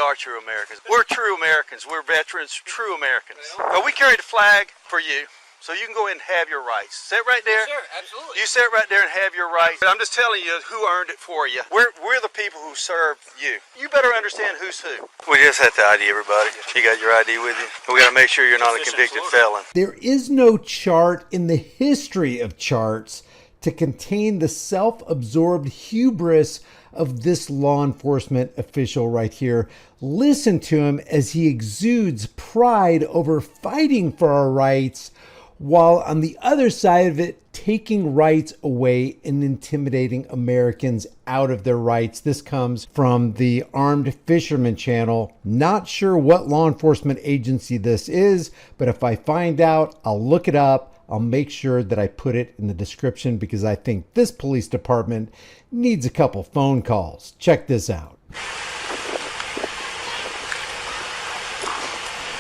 are true Americans. We're true Americans. We're veterans, true Americans. We carry the flag for you, so you can go ahead and have your rights. Sit right there. Yes, sir, absolutely. You sit right there and have your rights. I'm just telling you who earned it for you. We're the people who served you. You better understand who's who. We just had to ID everybody. You got your ID with you? We got to make sure you're not a convicted felon. There is no chart in the history of charts to contain the self-absorbed hubris of this law enforcement official right here. Listen to him as he exudes pride over fighting for our rights, while on the other side of it, taking rights away and intimidating Americans out of their rights. This comes from the Armed Fisherman channel. Not sure what law enforcement agency this is, but if I find out, I'll look it up. I'll make sure that I put it in the description because I think this police department needs a couple phone calls. Check this out.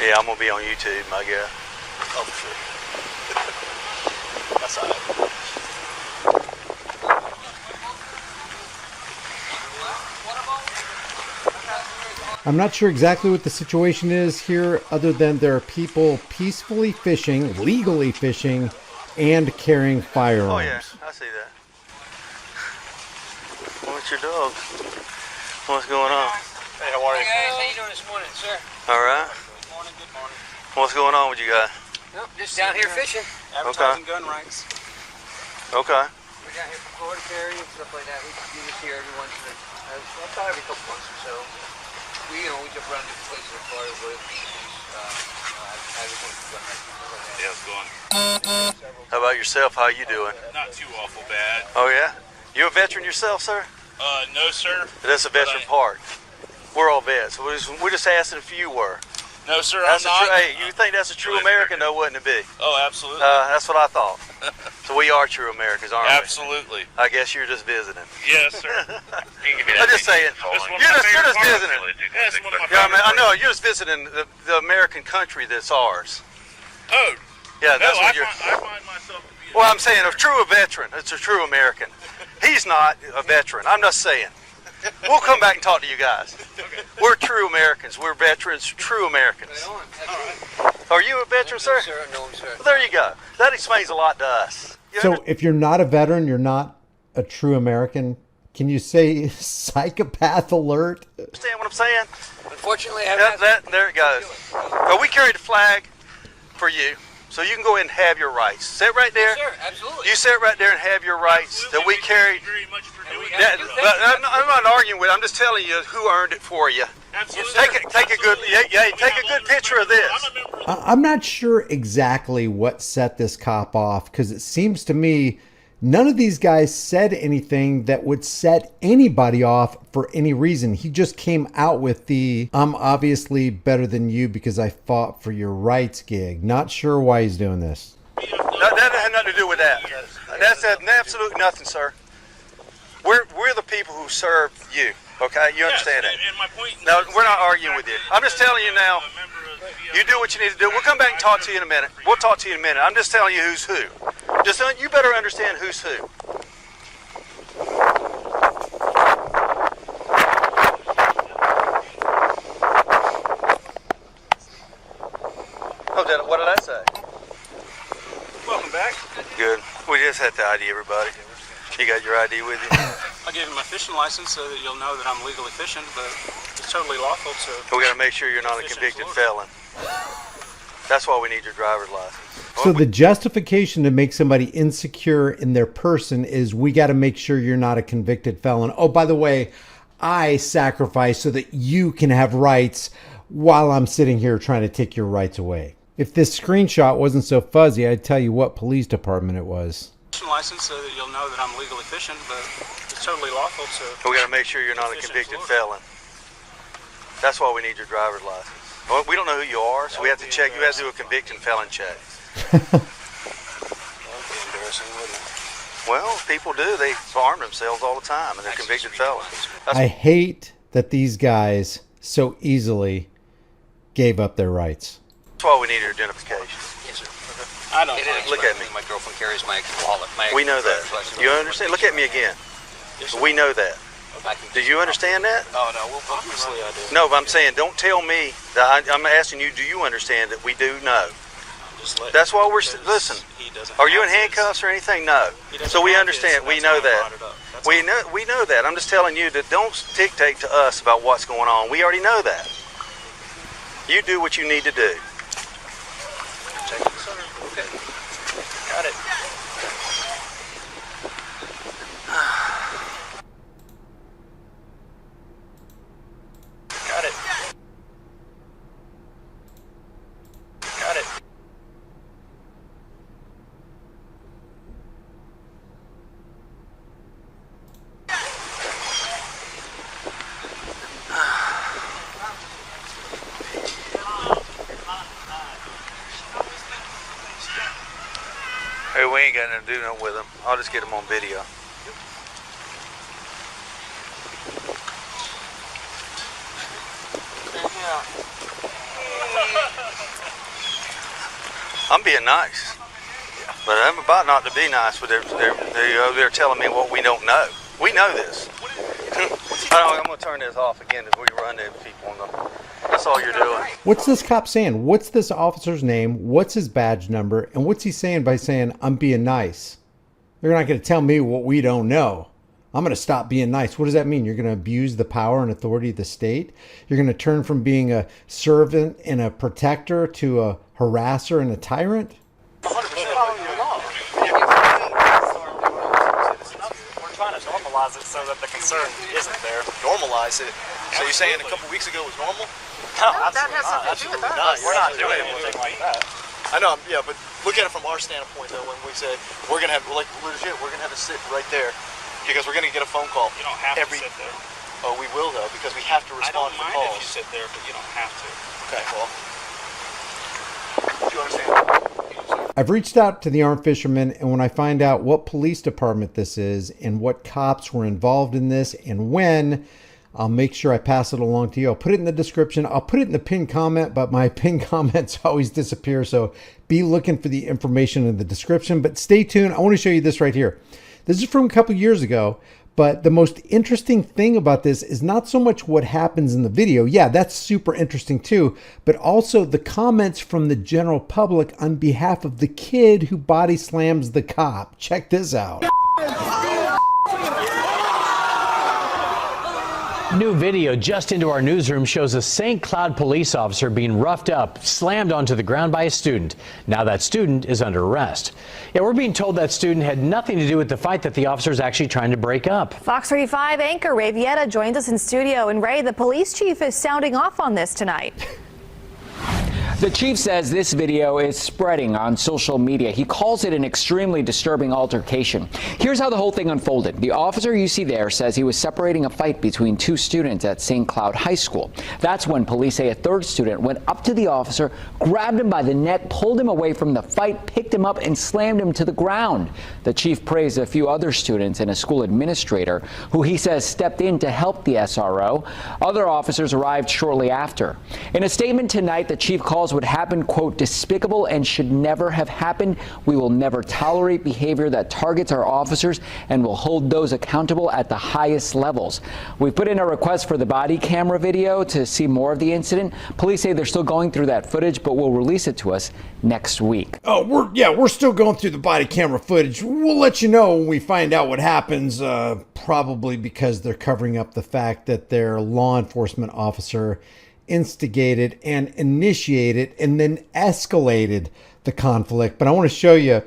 Yeah, I'm going to be on YouTube, I guess. Oh, for sure. That's all right. I'm not sure exactly what the situation is here, other than there are people peacefully fishing, legally fishing, and carrying firearms. Oh yeah, I see that. What's your dog? What's going on? Hey, how are you? Hey guys, how you doing this morning, sir? All right. Good morning, good morning. What's going on with you guys? Nope, just down here fishing. Advertising gun rights. Okay. We're down here for Florida ferry and stuff like that. We do this here every once in about every couple months or so. We jump around different places in Florida with Yeah, it's going. How about yourself? How you doing? Not too awful bad. Oh yeah? You a veteran yourself, sir? No, sir. That's a veteran part. We're all vets. We're just asking if you were. No, sir, That's I'm not. Hey, you think that's a true American, though, wouldn't it be? Oh, absolutely. That's what I thought. So we are true Americans, aren't we? Absolutely. I guess you're just visiting. Yes, sir. I'm just saying. You're just visiting. Yes, one of my Yeah, I favorite know. You're just visiting the American country that's ours. Oh. Yeah, No, that's what I find myself to be Well, I'm saying a true veteran. It's a true American. He's not a veteran. I'm just saying. We'll come back and talk to you guys. Okay. We're true Americans. We're veterans, true Americans. Are you a veteran, sir? Sir, no, sir. Well, there you go. That explains a lot to us. So if you're not a veteran, you're not a true American. Can you say psychopath alert? Understand what I'm saying? Unfortunately, I haven't. There it goes. But we carry the flag for you, so you can go ahead and have your rights. Sit right there. Yes, sir, absolutely. You sit right there and have your rights that we carry. Thank you very much for doing Yeah, that. but I'm not arguing with it. I'm just telling you who earned it for you. Absolutely. Take a good picture of this. I'm not sure exactly what set this cop off, because it seems to me none of these guys said anything that would set anybody off for any reason. He just came out with the "I'm obviously better than you because I fought for your rights" gig. Not sure why he's doing this. That had nothing to do with that. That's absolutely nothing, sir. We're the people who served you. Okay, you understand that? And my point. No, we're not arguing with you. I'm just telling you now. You do what you need to do. We'll come back and talk to you in a minute. We'll talk to you in a minute. I'm just telling you who's who. You better understand who's who. Oh, what did I say? Welcome back. Good. We just had to ID everybody. You got your ID with you? I gave you my fishing license so that you'll know that I'm legally fishing, but it's totally lawful. So We got to make sure you're not a convicted felon. That's why we need your driver's license. So the justification to make somebody insecure in their person is we got to make sure you're not a convicted felon. Oh, by the way, I sacrifice so that you can have rights while I'm sitting here trying to take your rights away. If this screenshot wasn't so fuzzy, I'd tell you what police department it was. license so that you'll know that I'm legally fishing, but it's totally lawful. So we got to make sure you're not a convicted felon. That's why we need your driver's license. Well, we don't know who you are, so we have to check. You have to do a conviction felon check. That'd be embarrassing, wouldn't it? Well, people do. They arm themselves all the time, and they're convicted felons. I hate that these guys so easily gave up their rights. That's why we need your identification. Yes, sir. I don't. Look at me. My girlfriend carries my wallet. We know that. You understand? Look at me again. We know that. Do you understand that? Oh, no, well, obviously I do. No, but I'm saying, don't tell me that. I'm asking you, do you understand that we do know? That's why we're, listen, are you in handcuffs or anything? No. So we understand, we know that. We know that. I'm just telling you that don't dictate to us about what's going on. We already know that. You do what you need to do. Okay. Got it. Got it. Got it. Hey, we ain't got nothing to do nothing with them. I'll just get them on video. I'm being nice, but I'm about not to be nice. But they're telling me what we don't know. We know this. I'm going to turn this off again as we run into people on the. That's all you're doing. What's this cop saying? What's this officer's name? What's his badge number? And what's he saying by saying, I'm being nice? They're not going to tell me what we don't know. I'm going to stop being nice. What does that mean? You're going to abuse the power and authority of the state? You're going to turn from being a servant and a protector to a harasser and a tyrant? 100% following the law. We're trying to normalize it so that the concern isn't there. Normalize it. So you're saying a couple weeks ago was normal? No, that has nothing to do with us. We're not doing anything like that. I know, yeah, but look at it from our standpoint though. When we say we're gonna have, like, legit, we're gonna have to sit right there because we're gonna get a phone call. You don't have to sit there. Oh, we will though, because we have to I respond don't to mind calls. if you sit there, but you don't have to. Okay, well, do you understand? I've reached out to the armed fishermen, and when I find out what police department this is and what cops were involved in this and when, I'll make sure I pass it along to you. I'll put it in the description. I'll put it in the pinned comment, but my pinned comments always disappear. So be looking for the information in the description. But stay tuned. I want to show you this right here. This is from a couple years ago. But the most interesting thing about this is not so much what happens in the video. Yeah, that's super interesting too. But also the comments from the general public on behalf of the kid who body slams the cop. Check this out. New video just into our newsroom shows a St. Cloud police officer being roughed up, slammed onto the ground by a student. Now that student is under arrest. Yeah, we're being told that student had nothing to do with the fight that the officer is actually trying to break up. Fox 35 anchor Ray Vieta joins us in studio. And Ray, the police chief is sounding off on this tonight. The chief says this video is spreading on social media. He calls it an extremely disturbing altercation. Here's how the whole thing unfolded. The officer you see there says he was separating a fight between two students at St. Cloud High School. That's when police say a third student went up to the officer, grabbed him by the neck, pulled him away from the fight, picked him up, and slammed him to the ground. The chief praised a few other students and a school administrator who he says stepped in to help the SRO. Other officers arrived shortly after. In a statement tonight, the chief calls what happened, quote, despicable and should never have happened. We will never tolerate behavior that targets our officers and will hold those accountable at the highest levels. We've put in a request for the body camera video to see more of the incident. Police say they're still going through that footage, but will release it to us next week. Oh, we're still going through the body camera footage. We'll let you know when we find out what happens, probably because they're covering up the fact that their law enforcement officer instigated and initiated and then escalated the conflict. But I want to show you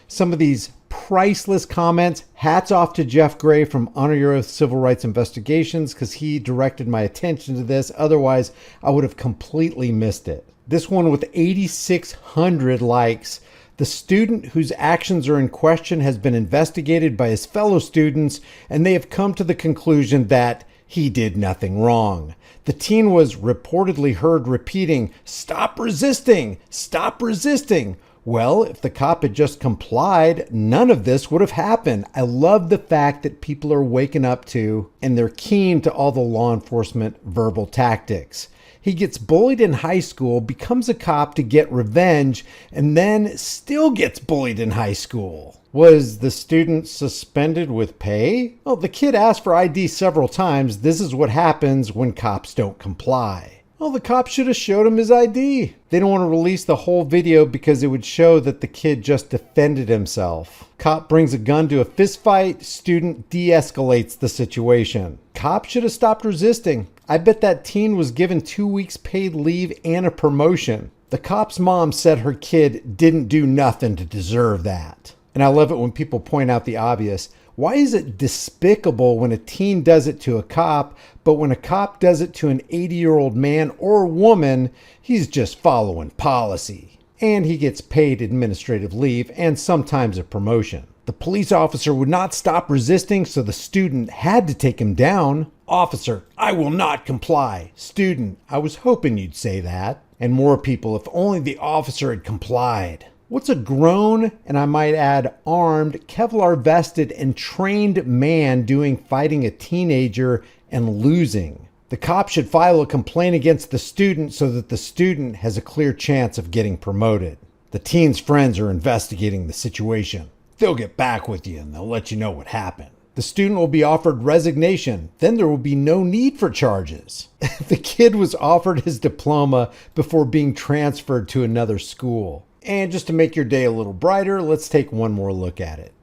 some of these priceless comments. Hats off to Jeff Gray from Honor Your Oath Civil Rights Investigations, because he directed my attention to this. Otherwise, I would have completely missed it. This one with 8,600 likes. The student whose actions are in question has been investigated by his fellow students, and they have come to the conclusion that he did nothing wrong. The teen was reportedly heard repeating, "Stop resisting! Stop resisting!" Well, if the cop had just complied, none of this would have happened. I love the fact that people are waking up to, and they're keen to all the law enforcement verbal tactics. He gets bullied in high school, becomes a cop to get revenge, and then still gets bullied in high school. Was the student suspended with pay? Well, the kid asked for ID several times. This is what happens when cops don't comply. Well, the cops should have showed him his ID. They don't want to release the whole video because it would show that the kid just defended himself. Cop brings a gun to a fist fight. Student de-escalates the situation. Cop should have stopped resisting. I bet that teen was given 2 weeks paid leave and a promotion. The cop's mom said her kid didn't do nothing to deserve that. And I love it when people point out the obvious. Why is it despicable when a teen does it to a cop, but when a cop does it to an 80-year-old man or woman, he's just following policy? And he gets paid administrative leave and sometimes a promotion. The police officer would not stop resisting, so the student had to take him down. Officer, I will not comply. Student, I was hoping you'd say that. And more people, if only the officer had complied. What's a grown, and I might add armed, Kevlar vested and trained man doing fighting a teenager and losing? The cop should file a complaint against the student so that the student has a clear chance of getting promoted. The teen's friends are investigating the situation. They'll get back with you and they'll let you know what happened. The student will be offered resignation. Then there will be no need for charges. The kid was offered his diploma before being transferred to another school. And just to make your day a little brighter, let's take one more look at it.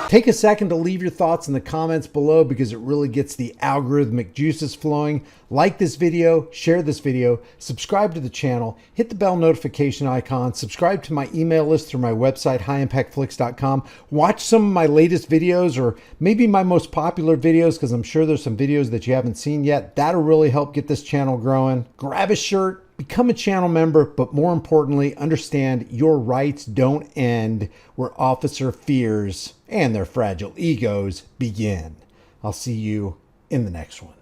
Take a second to leave your thoughts in the comments below because it really gets the algorithmic juices flowing. Like this video, share this video, subscribe to the channel, hit the bell notification icon, subscribe to my email list through my website, highimpactflix.com. Watch some of my latest videos or maybe my most popular videos because I'm sure there's some videos that you haven't seen yet. That'll really help get this channel growing. Grab a shirt. Become a channel member, but more importantly, understand your rights don't end where officer fears and their fragile egos begin. I'll see you in the next one.